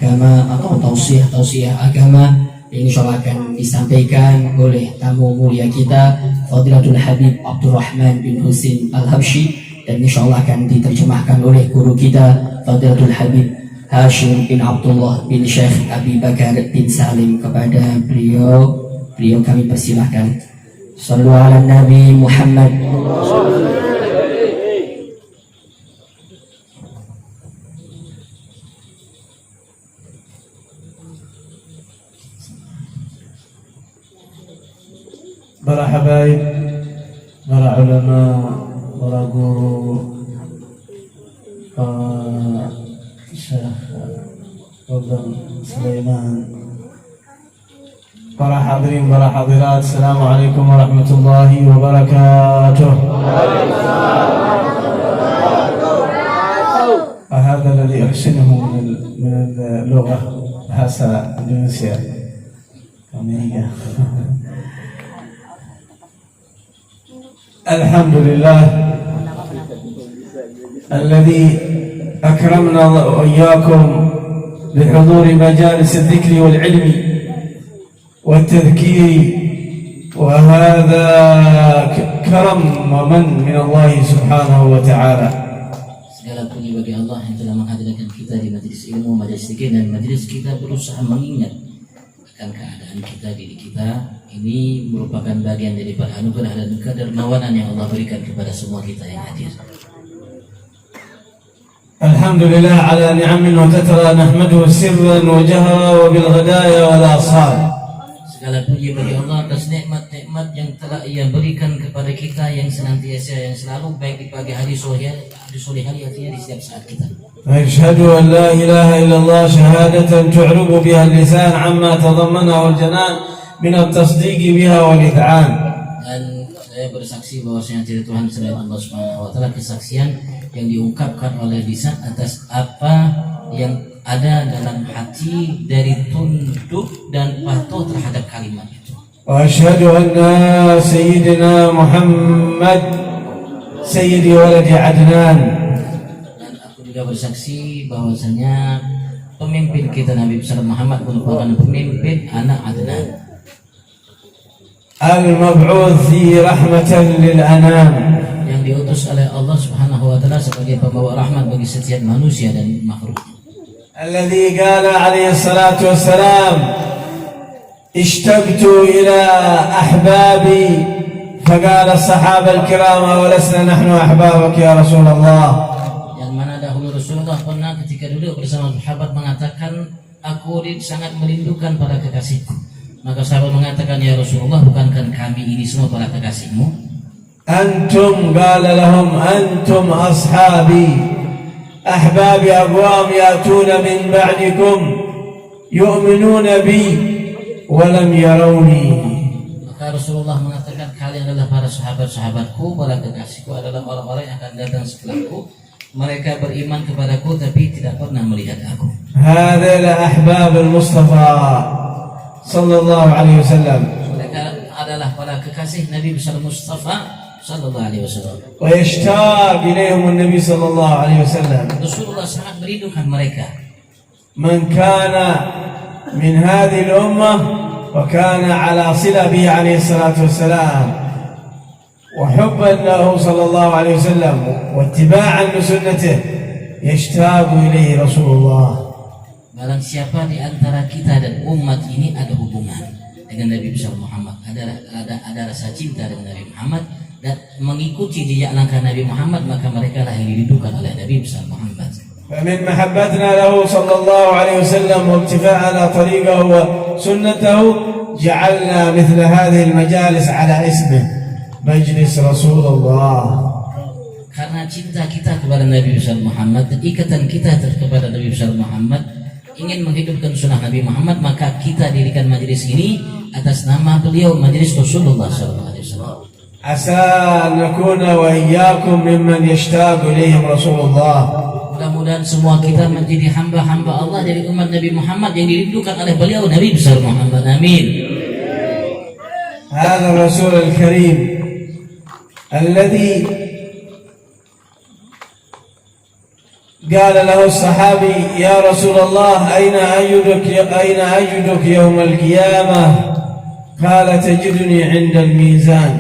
agama atau tausiah agama yang insyaallah akan disampaikan oleh tamu mulia kita Fadilatul Habib Abdurrahman bin Husin Al-Habsyi, dan insyaallah akan diterjemahkan oleh guru kita Fadilatul Habib Hashim bin Abdullah bin Syekh Abi Bakar bin Salim. Kepada beliau kami persilahkan. Sallu ala Nabi Muhammad. Para habaib, para ulama, para guru, Syekh Fadl Sulaiman, para hadirin, para hadirat, Assalamualaikum warahmatullahi wabarakatuh. هذا الذي أحسنه من اللغة bahasa Indonesia. الحمد لله الذي أكرمنا وإياكم بحضور مجالس الذكر والعلم والتذكير، وهذا كرم ومن من الله سبحانه وتعالى. Segala puji bagi Allah yang telah menghadirkan kita di majelis ilmu, majelis zikir, dan majelis kita berusaha mengingat akan keadaan kita, diri kita. Ini merupakan bagian daripada anugerah dan kedermawanan yang Allah berikan kepada semua kita yang hadir. Alhamdulillah ala ni'amin wa tatra nahmaduhu sirran wa jahra wa bil ghadaya wal asal. Segala puji bagi Allah atas nikmat-nikmat yang telah Ia berikan kepada kita, yang senantiasa, yang selalu, baik di pagi hari, sore hari, artinya di setiap saat kita. Asyhadu an la ilaha illallah syahadatan tu'rubu biha al-lisan amma tadammanah al-janan min at-tasdiq biha wal id'an. Dan saya bersaksi bahwasanya tidak Tuhan selain Allah Subhanahu wa taala, kesaksian yang diungkapkan oleh lisan atas apa yang ada dalam hati dari tunduk dan patuh terhadap kalimat itu. Wa asyhadu anna sayyidina Muhammad sayyidi waladi Adnan. Dan aku juga bersaksi bahwasanya pemimpin kita Nabi besar Muhammad merupakan pemimpin anak Adnan, al-mab'uthi rahmatan lil anam, yang diutus oleh Allah Subhanahu wa taala sebagai pembawa rahmat bagi setiap manusia dan makhluk. Alladhi qala alaihi salatu wassalam, ishtaqtu ila ahbabi, faqala as-sahaba al-kiram wa lasna nahnu ahbabak ya Rasulullah. Yang mana dahulu Rasulullah pernah ketika duduk bersama sahabat mengatakan, aku sangat merindukan para kekasihku. Maka sahabat mengatakan, ya Rasulullah, bukankah kami ini semua para kekasihmu? Antum, qala lahum antum ashabi, ahbabi aqwam yatuna min ba'dikum yu'minuna bi wa lam yarawni. Maka Rasulullah mengatakan, kalian adalah para sahabat-sahabatku, para kekasihku adalah orang-orang yang akan datang setelahku. Mereka beriman kepadaku tapi tidak pernah melihat aku. Hadzal ahbab al-Mustafa sallallahu alaihi wasallam. Mereka adalah para kekasih Nabi besar Mustafa sallallahu alaihi wasallam. Wa yashtaq ilaihim an-nabi sallallahu alaihi wasallam. Rasulullah sangat merindukan mereka. Man kana min hadhihi al-ummah wa kana ala sila bihi alaihi salatu wassalam wa hubban lahu sallallahu alaihi wasallam wa ittiba'an li sunnatihi yashtaq ilaihi Rasulullah. Barang siapa di antara kita dan umat ini ada hubungan dengan Nabi besar Muhammad, ada rasa cinta dengan Nabi Muhammad dan mengikuti jejak langkah Nabi Muhammad, maka mereka lah yang dirindukan oleh Nabi besar Muhammad. فمن محبتنا له صلى الله عليه وسلم وابتفاءنا طريقه وسنته جعلنا مثل هذه المجالس على اسمه مجلس رسول الله. Karena cinta kita kepada Nabi besar Muhammad dan ikatan kita kepada Nabi besar Muhammad, ingin menghidupkan sunnah Nabi Muhammad, maka kita dirikan majelis ini atas nama beliau, majelis Rasulullah SAW. Asa nakuna wa iyyakum mimman yashtaq ilaihim Rasulullah. Mudah-mudahan semua kita menjadi hamba-hamba Allah dari umat Nabi Muhammad yang dirindukan oleh beliau Nabi besar Muhammad. Amin. Hadha Rasul al-Karim alladhi قال له الصحابي يا رسول الله أين أجدك يوم القيامة؟ قال تجدني عند الميزان.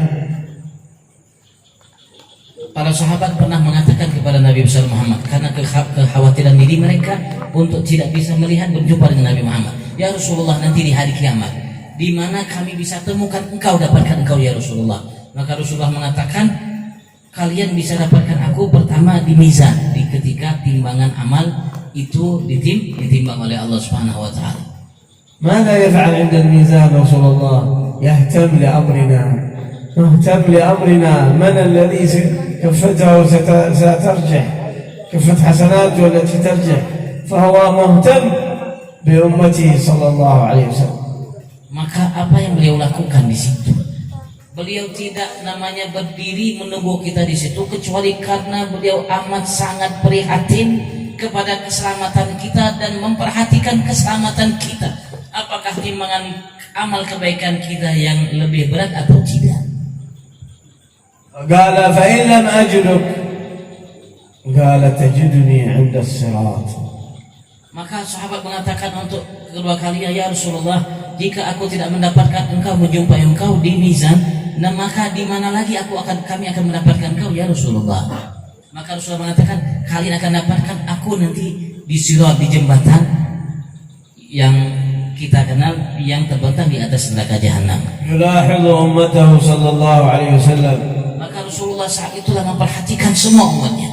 Para sahabat pernah mengatakan kepada Nabi besar Muhammad karena kekhawatiran diri mereka untuk tidak bisa melihat berjumpa dengan Nabi Muhammad. Ya Rasulullah, nanti di hari kiamat di mana kami bisa temukan engkau, dapatkan engkau ya Rasulullah. Maka Rasulullah mengatakan, kalian bisa dapatkan aku pertama di mizan, di ketika timbangan amal itu ditimbang oleh Allah Subhanahu wa taala. ماذا يفعل عند الميزان رسول الله؟ يهتم لأمرنا من الذي كفته سترجح، كفة حسناته التي ترجح، فهو مهتم بأمته صلى الله عليه وسلم. Maka apa yang beliau lakukan di situ? Beliau tidak namanya berdiri menunggu kita di situ, kecuali karena beliau amat sangat prihatin kepada keselamatan kita dan memperhatikan keselamatan kita. Apakah timbangan amal kebaikan kita yang lebih berat atau tidak? قال فإن لم أجدك قال تجدني عند الصراط. Maka sahabat mengatakan untuk kedua kalinya, ya Rasulullah, jika aku tidak mendapatkan engkau, menjumpai engkau di mizan, nah maka di mana lagi kami akan mendapatkan engkau ya Rasulullah? Maka Rasulullah mengatakan, kalian akan dapatkan aku nanti di sirat, di jembatan yang kita kenal yang terbentang di atas neraka jahanam. يلاحظ أمته صلى الله عليه وسلم. Maka Rasulullah saat itulah memperhatikan semua umatnya.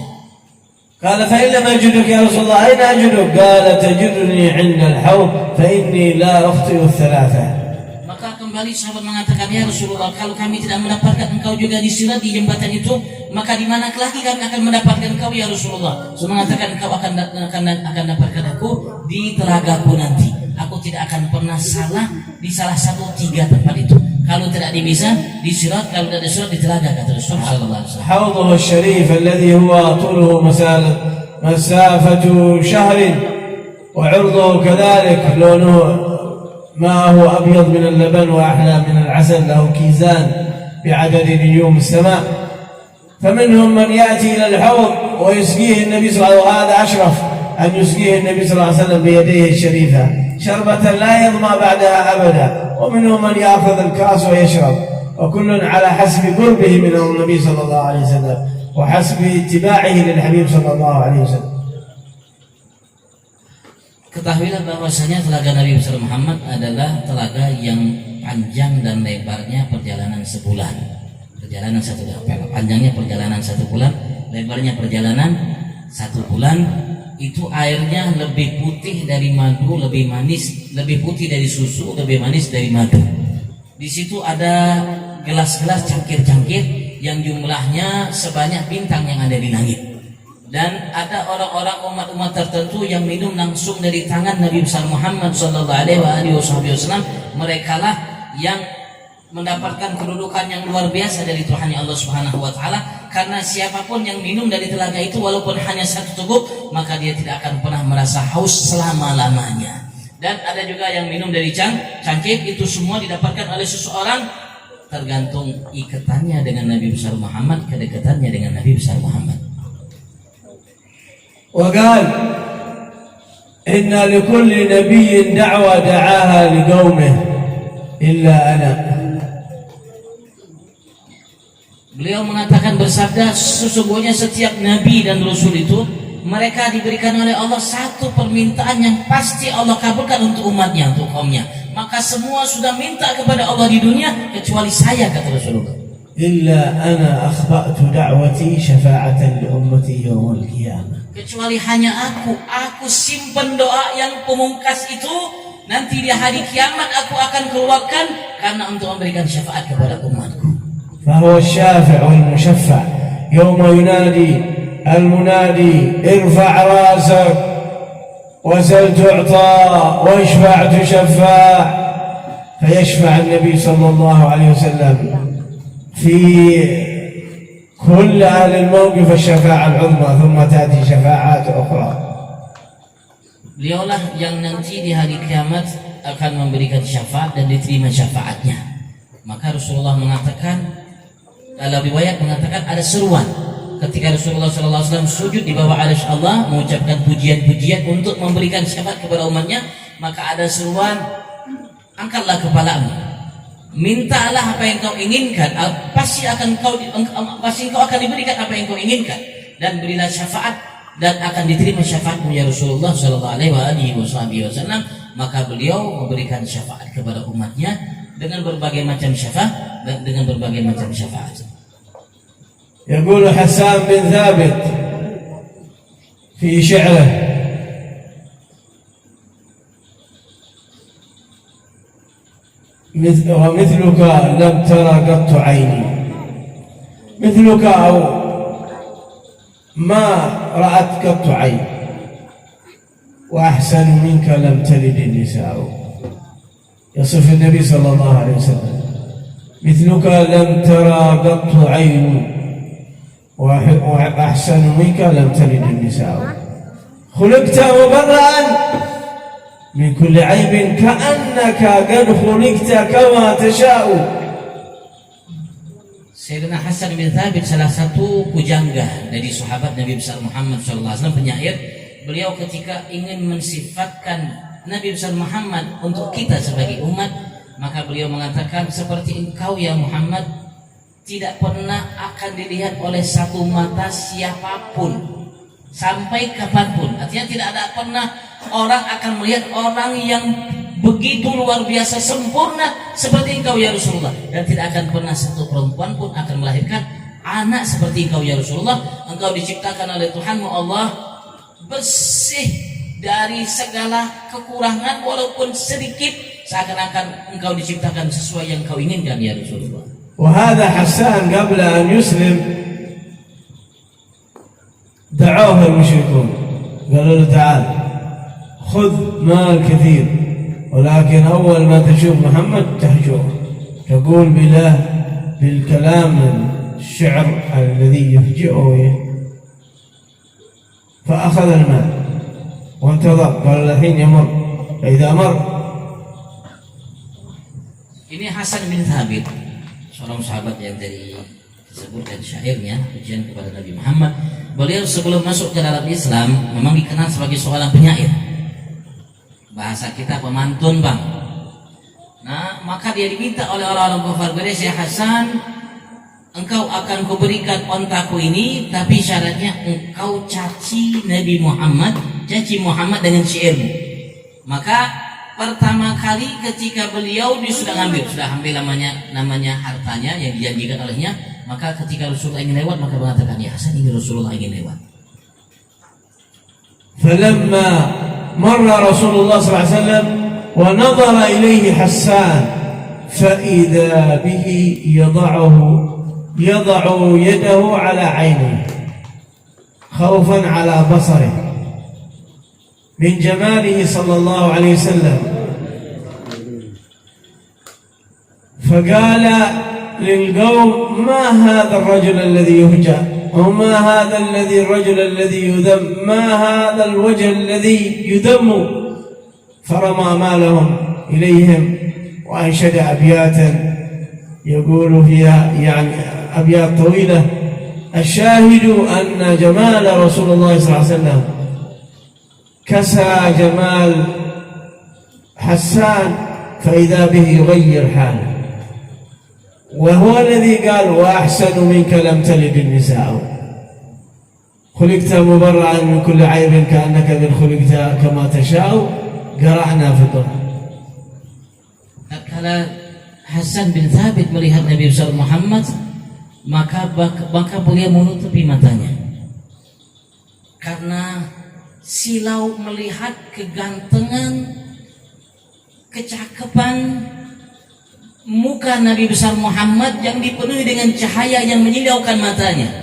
قال فإن لم أجدك يا رسول الله أين أجدك؟ قال تجدني عند الحوض فإني لا أخطئ الثلاثة. Maka kembali sahabat mengatakan, ya Rasulullah, kalau kami tidak mendapatkan engkau juga di sirat, di jembatan itu, maka di mana lagi kami akan mendapatkan engkau ya Rasulullah? So mengatakan engkau akan dapatkan aku di telagaku nanti. Aku tidak akan pernah salah di salah satu 3 tempat itu. Kalau tidak di mizan, di sirat, kalau tidak di sirat, di telaga, kata Rasulullah sallallahu alaihi wasallam. حوضه الشريف الذي هو طوله مسافة شهر وعرضه كذلك، لونه ماءه أبيض من اللبن وأحلى من العسل، له كيزان بعدد نجوم السماء، فمنهم من يأتي إلى الحوض ويسقيه النبي صلى الله عليه وسلم، وهذا أشرف أن يسقيه النبي صلى الله عليه وسلم بيديه الشريفة شربة لا يظمأ بعدها أبدا، ومنهم من يأخذ الكأس ويشرب، وكل على حسب قربه من النبي صلى الله عليه وسلم وحسب اتباعه للحبيب صلى الله عليه وسلم. Ketahuilah bahwasanya telaga Nabi besar Muhammad adalah telaga yang panjang dan lebarnya perjalanan sebulan. Perjalanan satu bulan, panjangnya perjalanan 1 bulan, lebarnya perjalanan 1 bulan. Itu airnya lebih putih dari madu, lebih manis, lebih putih dari susu, lebih manis dari madu. Di situ ada gelas-gelas cangkir-cangkir yang jumlahnya sebanyak bintang yang ada di langit. Dan ada orang-orang umat-umat tertentu yang minum langsung dari tangan Nabi besar Muhammad sallallahu alaihi wasallam. Mereka lah yang mendapatkan kedudukan yang luar biasa dari Tuhan Allah Subhanahu wa taala, karena siapapun yang minum dari telaga itu walaupun hanya 1 teguk, maka dia tidak akan pernah merasa haus selama-lamanya. Dan ada juga yang minum dari cangkir, itu semua didapatkan oleh seseorang tergantung ikatannya dengan Nabi besar Muhammad, kedekatannya dengan Nabi besar Muhammad. وقال إن لكل نبي دعوة دعاها لقومه إلا أنا. Beliau mengatakan, bersabda, sesungguhnya setiap nabi dan rasul itu mereka diberikan oleh Allah satu permintaan yang pasti Allah kabulkan untuk umatnya, untuk kaumnya. Maka semua sudah minta kepada Allah di dunia kecuali saya, kata Rasulullah. إلا أنا أخبأت دعوتي شفاعة لأمتي يوم القيامة. Kecuali hanya aku simpan doa yang pemungkas itu, nanti di hari kiamat aku akan keluarkan karena untuk memberikan syafaat kepada umatku. فهو الشافع والمشفع يوم ينادي المنادي ارفع راسك وسل تعطى واشفع تشفع، فيشفع النبي صلى الله عليه وسلم في كل أهل الموقف الشفاعة العظمى، ثم تأتي شفاعات أخرى. Beliaulah yang nanti di hari kiamat akan memberikan syafaat dan diterima syafaatnya. Maka Rasulullah mengatakan, dalam riwayat mengatakan ada seruan, ketika Rasulullah SAW sujud di bawah arsy Allah mengucapkan pujian-pujian untuk memberikan syafaat kepada umatnya, maka ada seruan, angkatlah kepalamu, mintalah apa yang kau inginkan, pasti kau akan diberikan apa yang kau inginkan, dan berilah syafaat dan akan diterima syafaatmu ya Rasulullah SAW. Maka beliau memberikan syafaat kepada umatnya dengan berbagai macam syafaat dan dengan berbagai macam syafaat. يقول حسان بن ثابت في شعره: ومثلك لم ترى قط عيني، مثلك أو ما رأت قط عين، وأحسن منك لم تلد النساء. يصف النبي صلى الله عليه وسلم: مثلك لم ترى قط عين، وأحسن منك لم تلد النساء. خلقت مبرأ من كل عيب كأنك قد خلقت كما تشاء. Sayyidina Hasan bin Thabit, salah satu pujangga dari sahabat Nabi besar Muhammad SAW, penyair. Beliau ketika ingin mensifatkan Nabi besar Muhammad untuk kita sebagai umat, maka beliau mengatakan, seperti engkau ya Muhammad tidak pernah akan dilihat oleh satu mata siapapun sampai kapanpun. Artinya tidak ada pernah orang akan melihat orang yang begitu luar biasa sempurna seperti engkau ya Rasulullah, dan tidak akan pernah satu perempuan pun akan melahirkan anak seperti engkau ya Rasulullah. Engkau diciptakan oleh Tuhanmu Allah bersih dari segala kekurangan walaupun sedikit, seakan-akan engkau diciptakan sesuai yang kau inginkan ya Rasulullah. وهذا حسان قبل أن يسلم دعوه المشركون، قالوا له: تعال خذ مال كثير، ولكن أول ما تشوف محمد تهجره، تقول بالكلام الشعر الذي يفجئه. فأخذ المال وانتظر، قال الحين يمر، فإذا مر. Ini Hasan bin Thabit, seorang sahabat yang tadi disebutkan syairnya pujian kepada Nabi Muhammad. Beliau sebelum masuk ke dalam Islam memang dikenal sebagai seorang penyair, bahasa kita pemantun bang. Nah, maka dia diminta oleh orang-orang kafir Quraisy, ya Hasan, engkau akan kuberikan ontaku ini, tapi syaratnya engkau caci Nabi Muhammad, caci Muhammad dengan syairmu. Maka pertama kali ketika beliau dia sudah ambil namanya hartanya yang dijanjikan olehnya, maka ketika Rasulullah ingin lewat, maka mengatakan, ya Hasan, ini Rasulullah ingin lewat. فلما مر رسول الله صلى الله عليه وسلم ونظر إليه حسان فإذا به يضع يده على عينه خوفا على بصره من جماله صلى الله عليه وسلم، فقال للقوم: ما هذا الرجل الذي يهجى، وما هذا الرجل الذي يذم، ما هذا الوجه الذي يذم. فرمى مالهم إليهم وأنشد أبياتا يقول فيها يعني أبيات طويلة: الشاهد أن جمال رسول الله صلى الله عليه وسلم كسى جمال حسان فإذا به يغير حاله، وهو الذي قال: وأحسن منك لم تلد النساء، خلقت مبرعا من كل عيب كأنك قد خلقت كما تشاء. قرأنا في القرآن. Tatkala Hasan bin Thabit melihat Nabi besar Muhammad, maka beliau menutupi matanya karena silau melihat kegantengan, kecakapan muka Nabi besar Muhammad yang dipenuhi dengan cahaya yang menyilaukan matanya.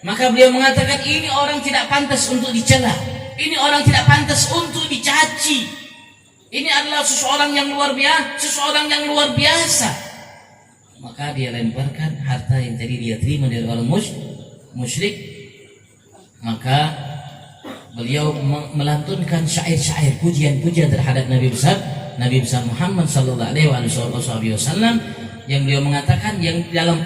Maka beliau mengatakan, ini orang tidak pantas untuk dicela, ini orang tidak pantas untuk dicaci, ini adalah seseorang yang luar biasa. Maka dia lemparkan harta yang tadi dia terima dari orang musyrik. Maka beliau melantunkan syair-syair pujian-pujian terhadap Nabi besar Muhammad sallallahu alaihi wasallam, yang beliau mengatakan yang dalam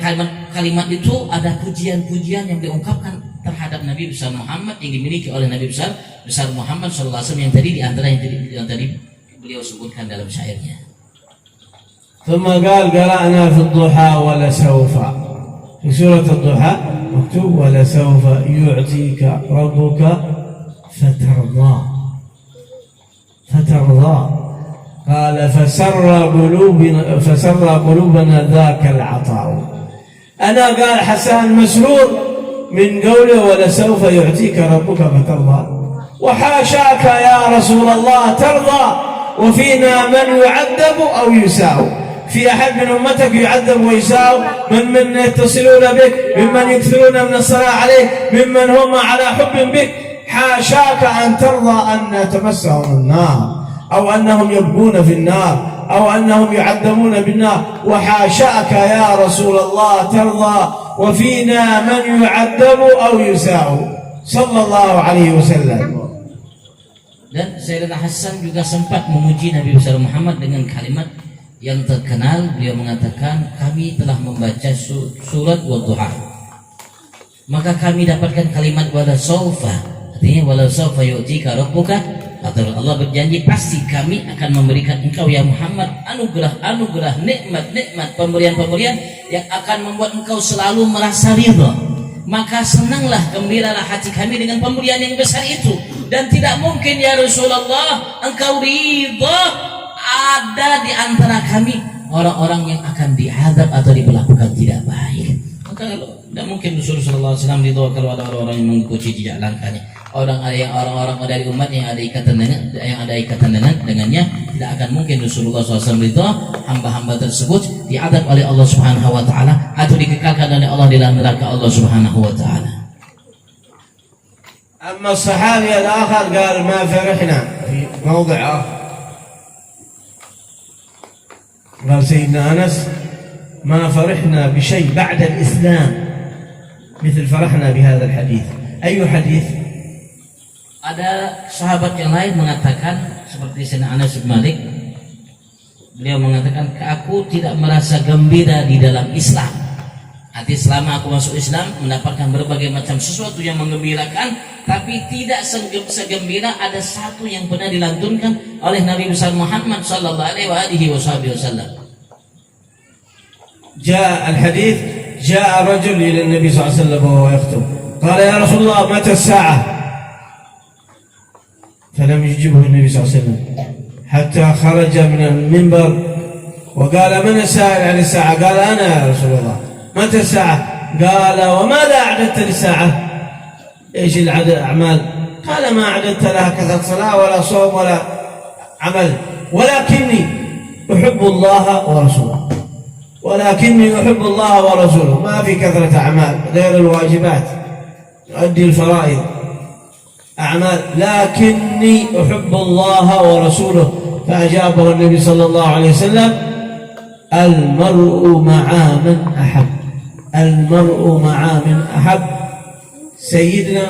kalimat itu ada pujian-pujian yang diungkapkan terhadap Nabi besar Muhammad yang dimiliki oleh Nabi besar Muhammad SAW yang tadi yang tadi beliau sebutkan dalam syairnya. ثم قال قرأنا في الضحى ولسوف في سورة الضحى مكتوب ولسوف يعطيك ربك فترضى قال فسر قلوبنا ذاك العطاء. أنا قال حسان مسرور من قوله ولسوف يعطيك ربك فترضى، وحاشاك يا رسول الله ترضى وفينا من يعذب أو يساء. في أحد من أمتك يعذب ويساء من يتصلون بك، ممن يكثرون من الصلاة عليك، ممن هم على حب بك. حاشاك أن ترضى أن تمسهم النار أو أنهم يبقون في النار أو أنهم يعذبون بالنار. وحاشاك يا رسول الله ترضى وفينا من يعذب أو يساء صلى الله عليه وسلم. Dan Sayyidina Hasan juga sempat memuji Nabi besar Muhammad dengan kalimat yang terkenal. Beliau mengatakan, kami telah membaca surat Wadduha, maka kami dapatkan kalimat wala saufa, artinya wala saufa yu'tika rabbuka. Allah berjanji pasti kami akan memberikan engkau ya Muhammad anugerah, nikmat, pemberian yang akan membuat engkau selalu merasa ridha. Maka senanglah, gembiralah hati kami dengan pemberian yang besar itu. Dan tidak mungkin ya Rasulullah engkau ridha ada di antara kami orang-orang yang akan diazab atau diperlakukan tidak baik. Maka tidak mungkin Rasulullah SAW ridha kalau ada orang-orang yang mengikuti jejak langkahnya. Orang-orang dari umat yang ada ikatan dengannya, tidak akan mungkin Rasulullah SAW ridha hamba-hamba tersebut diazab oleh Allah Subhanahu Wa Taala atau dikekalkan oleh Allah di dalam neraka Allah Subhanahu Wa Taala. أما الصحابي الآخر قال ما فرحنا في موضع آخر، قال سيدنا أنس ما فرحنا بشيء بعد الإسلام مثل فرحنا بهذا الحديث. أي حديث؟ Ada sahabat yang lain mengatakan seperti Sayyidina Anas bin Malik, beliau mengatakan, aku tidak merasa gembira di dalam Islam. Arti selama aku masuk Islam mendapatkan berbagai macam sesuatu yang menggembirakan, tapi tidak segembira ada satu yang pernah dilantunkan oleh Nabi besar Muhammad sallallahu alaihi wasallam. جاء الحديث جاء رجل إلى النبي صلى الله عليه وسلم وهو يخطب، قال يا رسول الله متى الساعة؟ فلم يجبه النبي صلى الله عليه وسلم حتى خرج من المنبر وقال من السائل عن الساعة؟ قال أنا يا رسول الله. متى الساعة؟ قال وماذا أعددت للساعة؟ إيش الأعمال؟ قال ما أعددت لها كثرة صلاة ولا صوم ولا عمل، ولكني أحب الله ورسوله، ولكني أحب الله ورسوله، ما في كثرة أعمال غير الواجبات، أؤدي الفرائض أعمال، لكني أحب الله ورسوله. فأجابه النبي صلى الله عليه وسلم المرء مع من أحب، المرء مع من أحب. سيدنا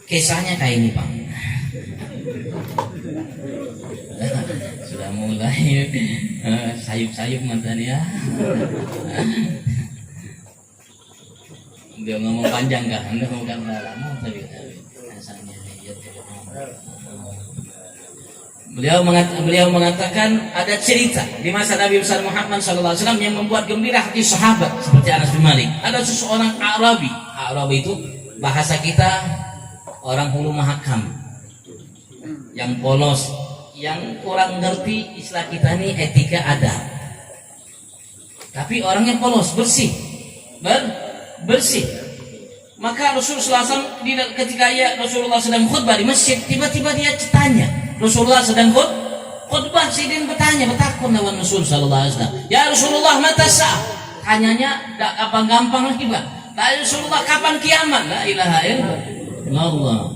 kisahnya kayak ini Pak. Sudah mulai sayup-sayup matanya. Dia ngomong panjang kah? Enggak lama tapi rasanya Beliau mengatakan ada cerita di masa Nabi besar Muhammad SAW yang membuat gembira hati sahabat seperti Anas bin Malik. Ada seseorang Arabi itu bahasa kita orang hulu mahakam, yang polos, yang kurang ngerti istilah kita ini etika adab. Tapi orangnya polos, bersih. Maka Rasulullah SAW ketika Rasulullah sedang khutbah di masjid, tiba-tiba dia tanya, Rasulullah sedang khutbah, sidin bertanya, bertakun lawan Rasul sallallahu alaihi wasallam. Ya Rasulullah, mata sa'ah? Tanyanya enggak gampang lagi, Pak. Tanya Rasulullah, kapan kiamat? La ilaha illallah.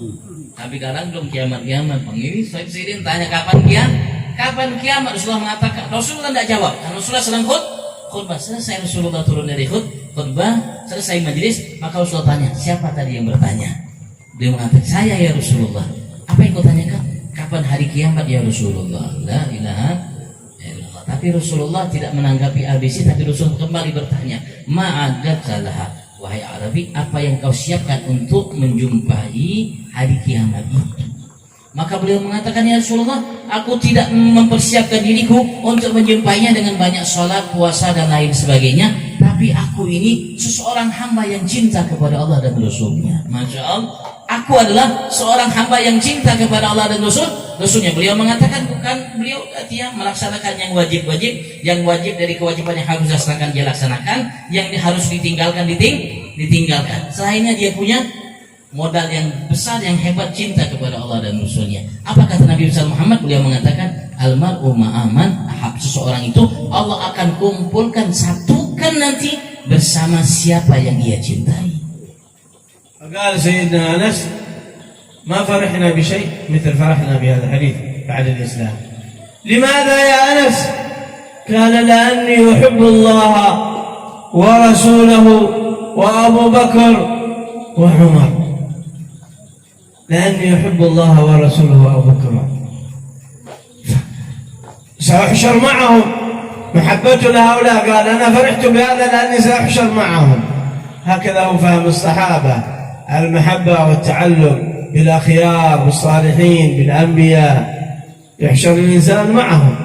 Tapi kadang belum kiamat. Bang ini sidin tanya kapan kiamat? Rasulullah mengatakan, Rasulullah enggak jawab. Rasulullah sedang khutbah. Selesai Rasulullah turun dari khutbah, selesai majelis, maka Rasulullah tanya, siapa tadi yang bertanya? Beliau mengatakan, saya ya Rasulullah. Apa yang kau tanyakan? Kapan hari kiamat ya Rasulullah? La ilaha illallah. Tapi Rasulullah tidak menanggapi ABC, tapi Rasul kembali bertanya, ma'adakalah, wahai Arabi, apa yang kau siapkan untuk menjumpai hari kiamat itu? Maka beliau mengatakan, ya Rasulullah, aku tidak mempersiapkan diriku untuk menjumpainya dengan banyak sholat, puasa dan lain sebagainya, tapi aku ini seseorang hamba yang cinta kepada Allah dan Rasulnya. Masya Allah, aku adalah seorang hamba yang cinta kepada Allah dan Rasulnya. Beliau mengatakan, bukan beliau artinya melaksanakan yang wajib dari kewajiban yang harus dilaksanakan dia laksanakan, yang harus ditinggalkan ditinggalkan. Selainnya dia punya modal yang besar, yang hebat, cinta kepada Allah dan Rasulnya. Apa kata Nabi Muhammad? Beliau mengatakan, almar'u ma'aman ahab, seseorang itu Allah akan kumpulkan, satukan nanti bersama siapa yang dia cintai. قال سيدنا أنس ما فرحنا بشيء مثل فرحنا بهذا الحديث بعد الإسلام. لماذا يا أنس؟ قال لأني أحب الله ورسوله وأبو بكر وعمر. لأني أحب الله ورسوله وأبو بكر سأحشر معهم. محبته لهؤلاء قال أنا فرحت بهذا لأني سأحشر معهم. هكذا هو فهم الصحابة، المحبة والتعلق بالأخيار بالصالحين بالأنبياء، يحشر الإنسان معهم.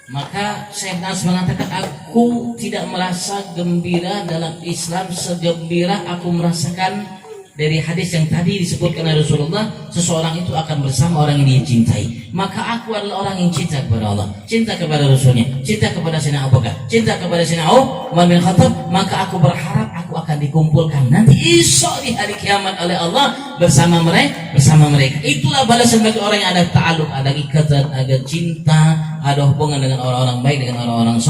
Maka Syekh Nas mengatakan, aku tidak merasa gembira dalam Islam segembira aku merasakan dari hadis yang tadi disebutkan oleh Rasulullah, seseorang itu akan bersama orang yang dia cintai. Maka aku adalah orang yang cinta kepada Allah, cinta kepada Rasulnya, cinta kepada Sayyidina Abu Bakar, cinta kepada Sayyidina Umar bin Khattab. Maka aku berharap aku akan dikumpulkan nanti esok di hari kiamat oleh Allah bersama mereka. Itulah balasan bagi orang yang ada ta'aluk, ada ikatan, ada cinta, ada hubungan dengan orang-orang baik, dengan orang-orang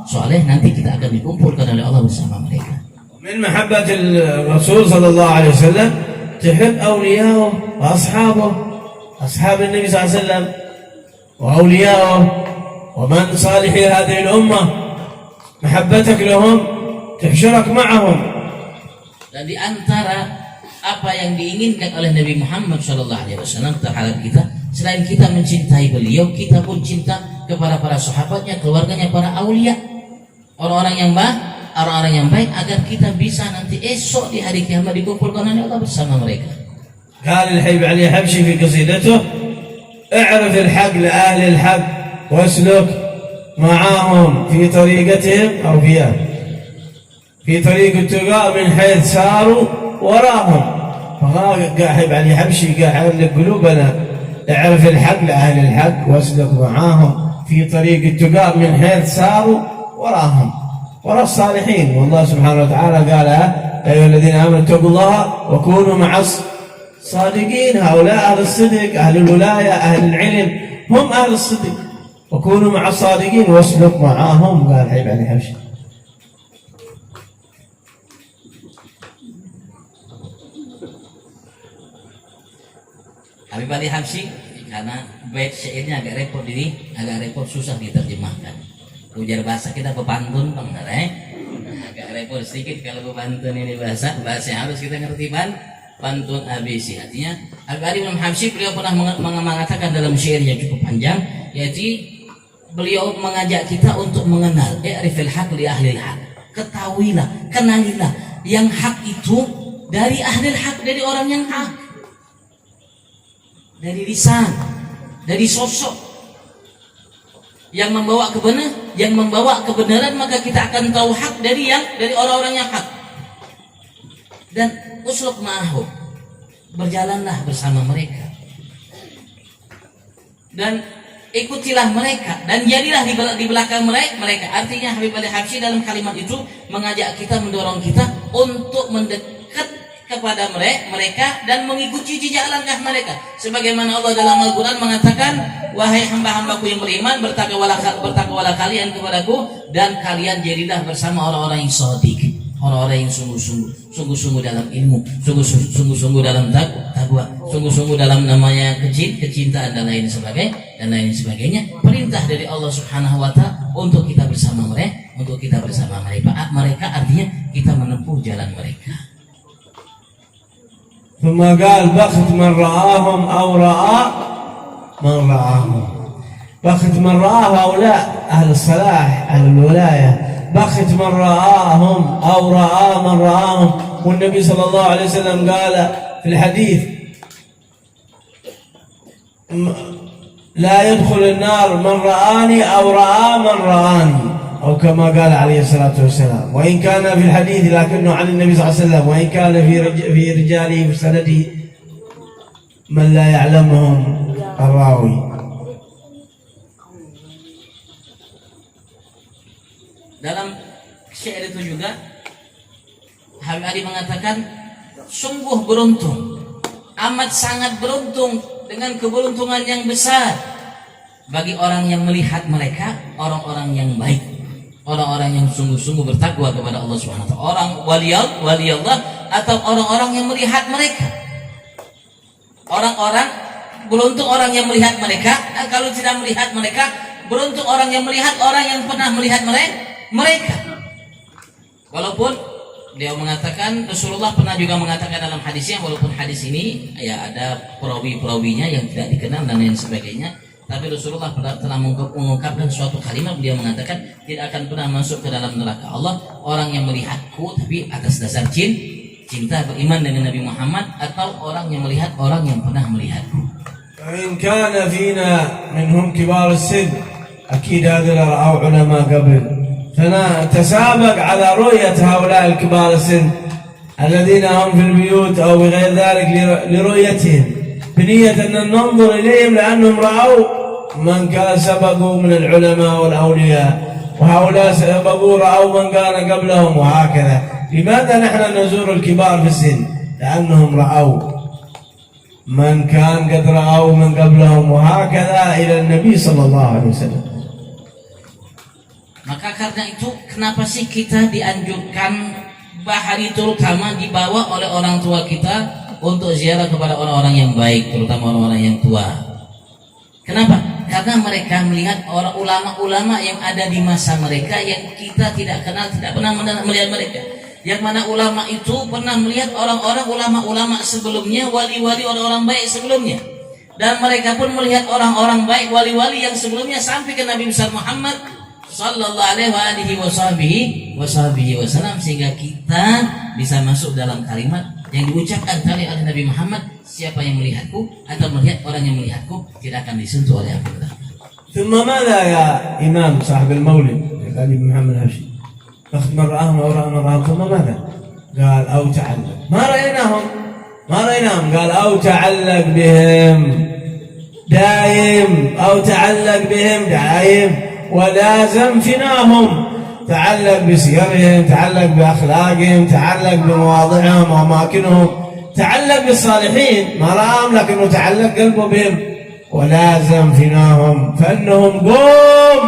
soleh. Nanti kita akan dikumpulkan oleh Allah bersama mereka. من محبة الرسول صلى الله عليه وسلم تحب أولياءه وأصحابه، أصحاب النبي صلى الله عليه وسلم وأولياءه ومن صالحي هذه الأمة. محبتك لهم تحشرك معهم. Dan di antara apa yang diinginkan oleh Nabi Muhammad SAW terhadap kita, selain kita mencintai beliau, kita pun cinta kepada para sahabatnya, keluarganya, para aulia, orang-orang yang baik, agar kita bisa nanti esok di hari kiamat dikumpulkan oleh Allah bersama mereka. قال الحبيب علي حبشي في قصيدته: اعرف الحق لأهل الحق واسلك معاهم في طريقتهم أو في طريق التقاء من حيث ساروا وراهم. فقال الحبيب علي حبشي قال لقلوبنا: اعرف الحق لأهل الحق واسلك معاهم في طريق التقاء من حيث ساروا وراهم، وراء الصالحين. والله سبحانه وتعالى قال: أيها الذين آمنوا اتقوا الله وكونوا مع الصادقين. هؤلاء أهل الصدق، أهل الولاية، أهل العلم، هم أهل الصدق. وكونوا مع الصادقين واسلك معاهم. قال حبيب علي حبشي. Habib Ali Habsyi, karena bait syairnya agak repot, susah diterjemahkan. Ujar bahasa kita pepantun, agak repot sedikit kalau pepantun ini bahasa yang harus kita ngerti pantun ABC. Artinya Habib Ali Habsyi beliau pernah mengatakan dalam syairnya cukup panjang, yaitu beliau mengajak kita untuk mengenal i'rifil haq li ahlil haq. Ketahuilah, kenalilah yang hak itu dari ahlil haq, dari orang yang hak. Dari lisan, dari sosok yang membawa kebenaran, maka kita akan tahu hak dari orang-orang yang hak. Dan usluk ma'ahum, berjalanlah bersama mereka dan ikutilah mereka dan jadilah di belakang mereka. Artinya Habib Ali Habsyi dalam kalimat itu mengajak kita, mendorong kita untuk mendekat kepada mereka dan mengikuti jejak langkah mereka. Sebagaimana Allah dalam Al-Quran mengatakan, wahai hamba-hambaku yang beriman, bertakwalah kalian kepadaku dan kalian jadilah bersama orang-orang yang shadiq, orang-orang yang sungguh-sungguh dalam ilmu, sungguh-sungguh dalam takwa, sungguh-sungguh dalam namanya kecintaan dan lain sebagainya. Perintah dari Allah Subhanahu wa Ta'ala untuk kita bersama mereka, mereka artinya kita menempuh jalan mereka. ثم قال: بخت من رآهم أو رأى من رآهم. بخت من رآه هؤلاء أهل الصلاح أهل الولاية، بخت من رآهم أو رأى من رآهم. والنبي صلى الله عليه وسلم قال في الحديث: لا يدخل النار من رآني أو رأى من رآني، أو كما قال عليه الصلاة والسلام. وإن كان في الحديث لكنه عن النبي صلى الله عليه وسلم، وإن كان في رجاله في سنده من لا يعلمهم الراوي. Dalam syair itu juga Habib Ali mengatakan, sungguh beruntung, amat sangat beruntung dengan keberuntungan yang besar bagi orang yang melihat mereka, orang-orang yang baik, orang-orang yang sungguh-sungguh bertakwa kepada Allah Subhanahu wa taala, orang wali Allah, atau orang-orang yang melihat mereka. Orang-orang beruntung orang yang melihat mereka, dan kalau tidak melihat mereka, beruntung orang yang melihat orang yang pernah melihat mereka. Walaupun dia mengatakan, Rasulullah pernah juga mengatakan dalam hadisnya, walaupun hadis ini ya ada perawi-perawinya yang tidak dikenal dan lain sebagainya, tapi Rasulullah telah mengungkapkan suatu kalimat. Beliau mengatakan, tidak akan pernah masuk ke dalam neraka Allah orang yang melihatku tapi atas dasar cinta beriman dengan Nabi Muhammad, atau orang yang melihat orang yang pernah melihatku. إن كان فينا منهم كبار السن أكيد هذا رأوا علماء قبل، فنتسابق على رؤية هؤلاء الكبار السن الذين هم في البيوت أو بغير ذلك لرؤيتهم، بنية أن ننظر إليهم لأنهم رأوا من كان سبقوا من العلماء والأولياء، وهؤلاء سبقوا رأوا من كان قبلهم، وهكذا. لماذا نحن نزور الكبار في السن؟ لأنهم رأوا من كان قد رأوا من قبلهم، وهكذا إلى النبي صلى الله عليه وسلم. Maka karena itu, kenapa sih kita dianjurkan bahari terutama dibawa oleh orang tua kita untuk ziarah kepada orang-orang yang baik, terutama orang-orang yang tua. Kenapa? Karena mereka melihat orang ulama-ulama yang ada di masa mereka yang kita tidak kenal, tidak pernah melihat mereka. Yang mana ulama itu pernah melihat orang-orang ulama-ulama sebelumnya, wali-wali orang-orang baik sebelumnya. Dan mereka pun melihat orang-orang baik, wali-wali yang sebelumnya sampai ke Nabi besar Muhammad sallallahu alaihi wasallam, sehingga kita bisa masuk dalam kalimat yang diucapkan tadi oleh Nabi Muhammad, siapa yang melihatku atau melihat orang yang melihatku tidak akan disentuh oleh api neraka. ثم ماذا يا إمام صاحب المولد قال لي محمد هاشم، أخذ من رآهم أو رأى من رآهم، ثم ماذا؟ قال أو تعلق. ما رأيناهم قال أو تعلق بهم دائم، أو تعلق بهم دائم، ولازم فيناهم، تعلق بسيرهم، تعلق بأخلاقهم، تعلق بمواضعهم وأماكنهم، تعلق بالصالحين. ما رآهم لكنه تعلق قلبه بهم، ولازم فيناهم، فإنهم قوم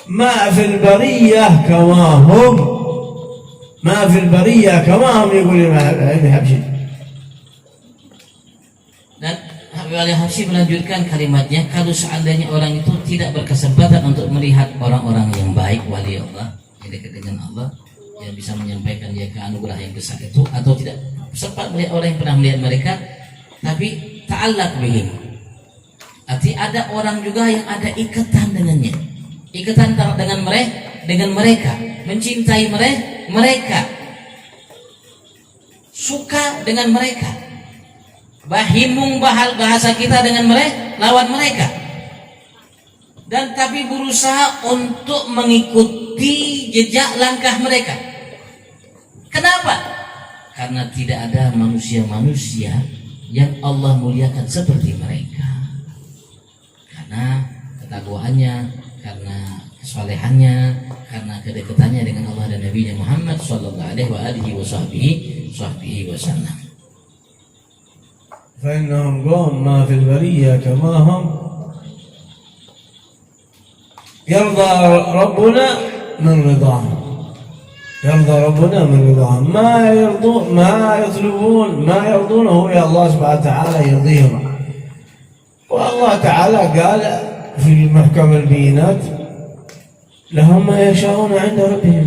ما في البرية كما هم، ما في البرية كما هم، يقول ابن حبشي. Dan Habib Ali Habsyi melanjutkan kalimatnya, kalau seandainya orang itu tidak berkesempatan untuk melihat orang-orang yang baik, wali Allah yang dekat dengan Allah, yang bisa menyampaikan dia ke anugerah yang besar itu, atau tidak sempat melihat orang yang pernah melihat mereka, tapi ta'allaq bihim, arti ada orang juga yang ada ikatan dengannya, ikatan dengan mereka, mencintai mereka, suka dengan mereka, bahimung bahasa kita dengan mereka, lawan mereka, dan tapi berusaha untuk mengikuti jejak langkah mereka. Kenapa? Karena tidak ada manusia-manusia yang Allah muliakan seperti mereka, karena ketakwaannya, karena kesolehannya, karena kedekatannya dengan Allah dan Nabi Muhammad sallallahu alaihi wasallam. فإنهم قوم ما في البرية كما هم، يرضى ربنا من رضاهم، يرضى ربنا من رضاهم، ما يطلبون ما يرضونه يا الله سبحانه وتعالى يرضيهم. والله تعالى قال في محكم البينات لهم ما يشاءون عند ربهم،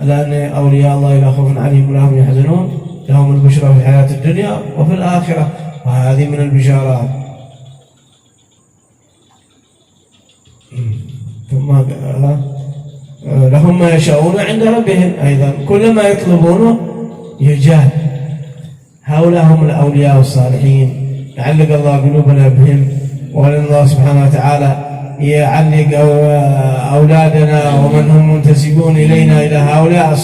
ألا أن أولياء الله لا خوف عليهم ولا هم يحزنون، لهم البشرى في الحياة الدنيا وفي الآخرة، وهذه من البشارات. لهم ما يشاءون عند ربهم أيضا كل ما يطلبونه يجاب. هؤلاء هم الأولياء الصالحين يعلق الله قلوبنا بهم، وأن الله سبحانه وتعالى يعلق أولادنا ومن هم منتسبون إلينا إلى هؤلاء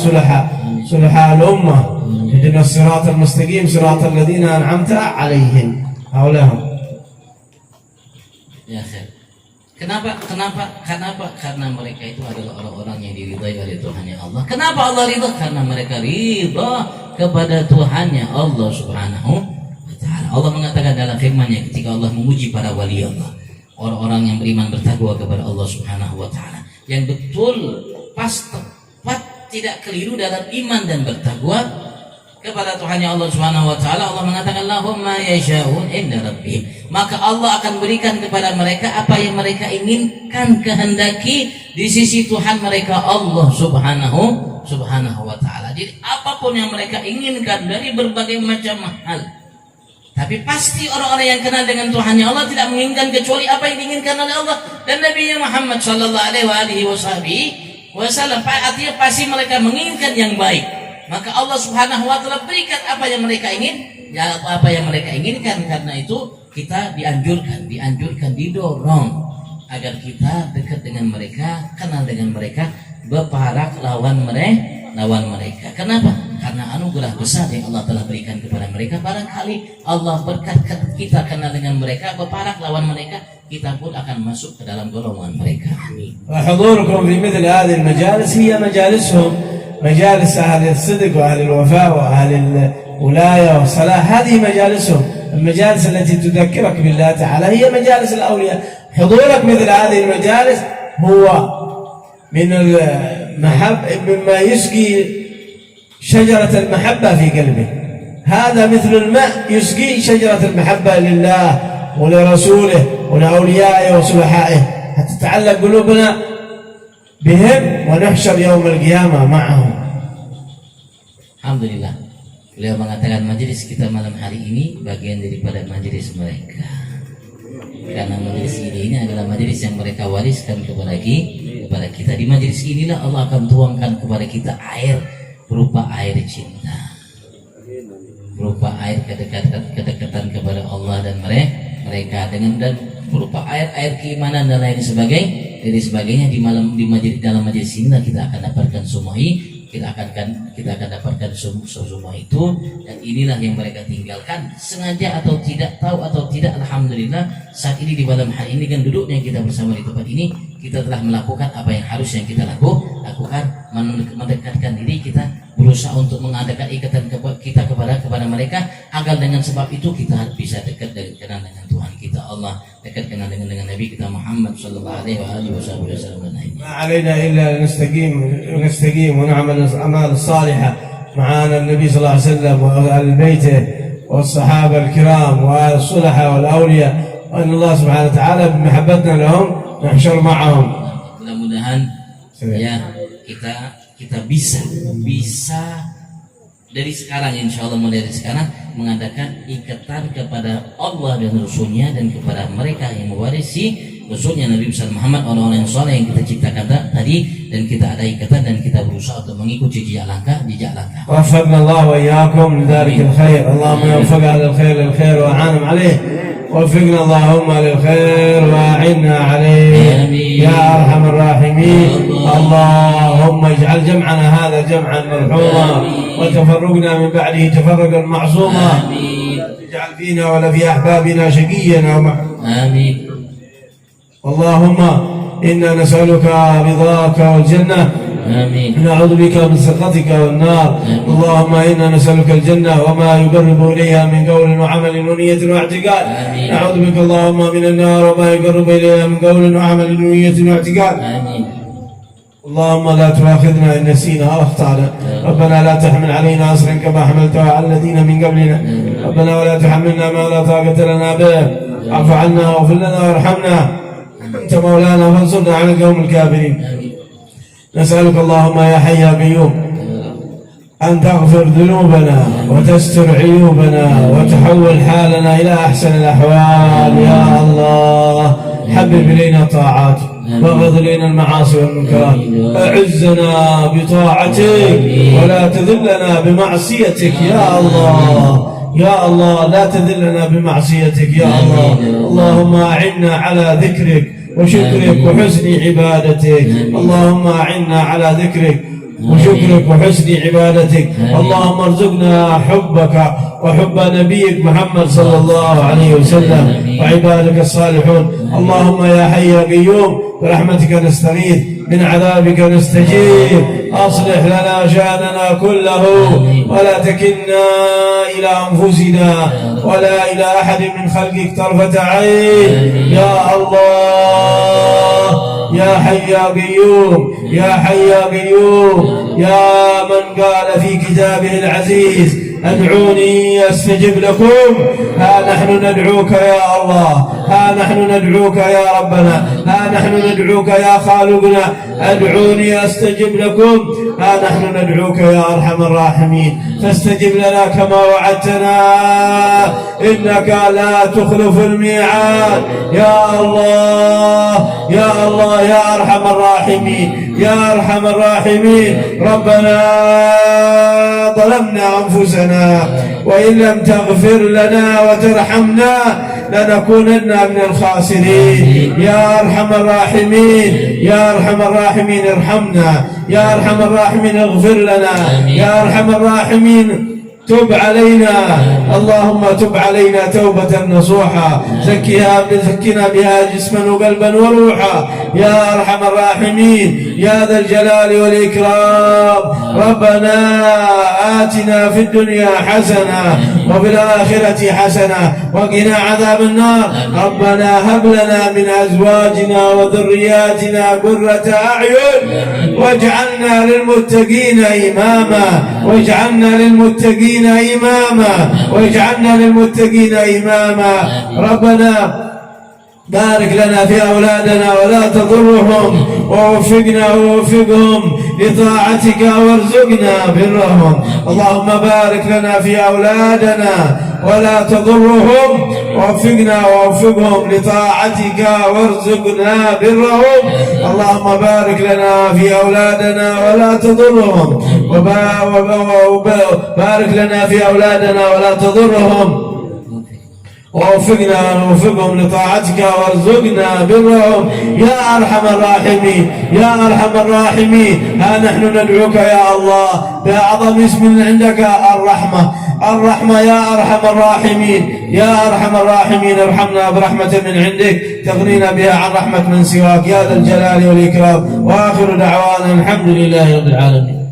صلحاء الأمة. اهدنا الصراط المستقيم صراط الذين أنعمت عليهم. هؤلاء هم. Ya, Kenapa? Karena mereka itu adalah orang-orang yang diridhai oleh Tuhannya Allah. Kenapa Allah ridha? Karena mereka ridha kepada Tuhannya Allah Subhanahu wa Ta'ala. Allah mengatakan dalam firman-Nya ketika Allah memuji para wali Allah, orang-orang yang beriman bertakwa kepada Allah Subhanahu wa Ta'ala, yang betul pas tepat tidak keliru dalam iman dan bertakwa kepada Tuhannya Allah Subhanahu wa Ta'ala. Allah mengatakan lahum ma yasha'un inda rabbihim, maka Allah akan berikan kepada mereka apa yang mereka inginkan, kehendaki di sisi Tuhan mereka Allah Subhanahu wa Ta'ala. Jadi apapun yang mereka inginkan dari berbagai macam hal, tapi pasti orang-orang yang kenal dengan Tuhannya Allah tidak menginginkan kecuali apa yang diinginkan oleh Allah dan Nabi Muhammad sallallahu alaihi wasallam. Artinya pasti mereka menginginkan yang baik. Maka Allah Subhanahu wa Ta'ala berikan apa yang mereka inginkan. Karena itu kita dianjurkan, didorong agar kita dekat dengan mereka, kenal dengan mereka, berparak lawan mereka. Kenapa? Karena anugerah besar yang Allah telah berikan kepada mereka. Barangkali Allah berkat kita kenal dengan mereka, berparak lawan mereka, kita pun akan masuk ke dalam golongan mereka. Amin. وحضوركم في مثل هذه المجالس هي مجالسهم، مجالس أهل الصدق وأهل الوفاء وأهل الولاية والصلاح. هذه مجالسهم، المجالس التي تذكرك بالله تعالى هي مجالس الأولياء. حضورك مثل هذه المجالس هو من مما يسقي شجرة المحبة في قلبه. هذا مثل الماء يسقي شجرة المحبة لله ولرسوله ولأوليائه وصلحائه، حتى تتعلق قلوبنا بهم ونحشر يوم القيامة معهم. Alhamdulillah, beliau mengatakan majelis kita malam hari ini bagian daripada majelis mereka. Karena majelis ini adalah majelis yang mereka wariskan kepada kita. Di majelis inilah Allah akan tuangkan kepada kita air berupa air cinta, berupa air kedekatan kepada Allah dan mereka dan berupa air keimanan dan lain sebagainya. Dalam majelis inilah kita akan dapatkan semua kita akan dapatkan semua itu, dan inilah yang mereka tinggalkan sengaja atau tidak, tahu atau tidak. Alhamdulillah saat ini di malam hari ini kan duduknya kita bersama di tempat ini, kita telah melakukan apa yang harus yang kita lakukan, mendekatkan diri kita, berusaha untuk mengadakan ikatan kita kepada mereka, agar dengan sebab itu kita bisa dekat dan kenal dengan Tuhan kita Allah, dekat kenal dengan Nabi kita Muhammad sallallahu alaihi wasallam. ما علينا إلا نستقيم ونعمل الأعمال الصالحة معانا النبي صلى الله عليه وسلم وأهل بيته والصحابة الكرام وأهل الصلحة والأولياء، وأن الله سبحانه وتعالى بمحبتنا لهم نحشر معهم. Mudah-mudahan ya kita bisa dari sekarang, insya Allah mulai dari sekarang mengadakan ikatan kepada Allah dan Rasulnya dan kepada mereka yang mewarisi Rasulnya Nabi besar Muhammad, orang-orang yang soleh yang kita ciptakan tadi, dan kita ada ikatan dan kita berusaha untuk mengikuti jejak langkah. وفقنا الله وإياكم لذلك الخير. اللهم يوفق على الخير للخير وأعانهم عليه. وفقنا اللهم للخير وأعنا عليه يا أرحم الراحمين. اللهم اجعل جمعنا هذا جمعا مرحوما وتفرقنا من بعده تفرقا معصوما. اجعل فينا ولا في أحبابنا شقيا آمين. اللهم إنا نسألك رضاك والجنة. آمين. نعوذ بك من سخطك والنار. اللهم إنا نسألك الجنة وما يقرب إليها من قول وعمل ونية واعتقاد. نعوذ بك اللهم من النار وما يقرب إليها من قول وعمل ونية واعتقاد. اللهم لا تؤاخذنا إن نسينا أو أخطأنا. ربنا لا تحمل علينا أصرا كما حملتها على الذين من قبلنا. ربنا ولا تحملنا ما لا طاقة لنا به. اعف عنا واغفر لنا وارحمنا، أنت مولانا فانصرنا على القوم الكافرين. نسألك اللهم يا حي يا قيوم أن تغفر ذنوبنا وتستر عيوبنا وتحول حالنا إلى أحسن الأحوال. يا الله حبب إلينا طاعاتك واغفر لنا المعاصي والمنكرات، أعزنا بطاعتك ولا تذلنا بمعصيتك يا الله. يا الله لا تذلنا بمعصيتك يا الله. اللهم أعنا على ذكرك وشكرك وحسن عبادتك. اللهم أعنا على ذكرك وشكرك وحسن عبادتك. اللهم ارزقنا حبك وحب نبيك محمد صلى الله عليه وسلم وعبادك الصالحون. اللهم يا حي يا قيوم برحمتك نستغيث من عذابك نستجيب. أصلح لنا شأننا كله ولا تكلنا إلى أنفسنا ولا إلى أحد من خلقك طرفة عين يا الله. يا حي يا قيوم يا حي يا قيوم يا من قال في كتابه العزيز ادعوني استجب لكم. ها نحن ندعوك يا الله، ها نحن ندعوك يا ربنا، ها نحن ندعوك يا خالقنا. ادعوني استجب لكم. ها نحن ندعوك يا ارحم الراحمين فاستجب لنا كما وعدتنا انك لا تخلف الميعاد يا الله. يا الله يا ارحم الراحمين يا ارحم الراحمين. ربنا ظلمنا انفسنا وان لم تغفر لنا وترحمنا لنكونن من الخاسرين يا ارحم الراحمين. يا ارحم الراحمين ارحمنا، يا ارحم الراحمين اغفر لنا، يا ارحم الراحمين تب علينا. اللهم تب علينا توبة نصوحا زكنا بها جسما وقلبا وروحا يا أرحم الراحمين يا ذا الجلال والإكرام. ربنا آتنا في الدنيا حسنة وفي الآخرة حسنة وقنا عذاب النار. ربنا هب لنا من أزواجنا وذرياتنا قرة أعين واجعلنا للمتقين إماما، واجعلنا للمتقين إماما، واجعلنا للمتقين إماما. ربنا بارك لنا في أولادنا ولا تضرهم ووفقنا ووفقهم لطاعتك وارزقنا برهم. اللهم بارك لنا في أولادنا ولا تضرهم ووفقنا ووفقهم لطاعتك وارزقنا برهم. اللهم بارك لنا في أولادنا ولا تضرهم وبارك لنا في أولادنا ولا تضرهم ووفقنا ونوفقهم لطاعتك وارزقنا برهم يا أرحم الراحمين يا أرحم الراحمين. ها نحن ندعوك يا الله بأعظم اسم عندك الرحمة يا أرحم الراحمين يا أرحم الراحمين. ارحمنا برحمة من عندك تغنينا بها عن رحمة من سواك يا ذا الجلال والإكرام. وآخر دعوانا الحمد لله رب العالمين.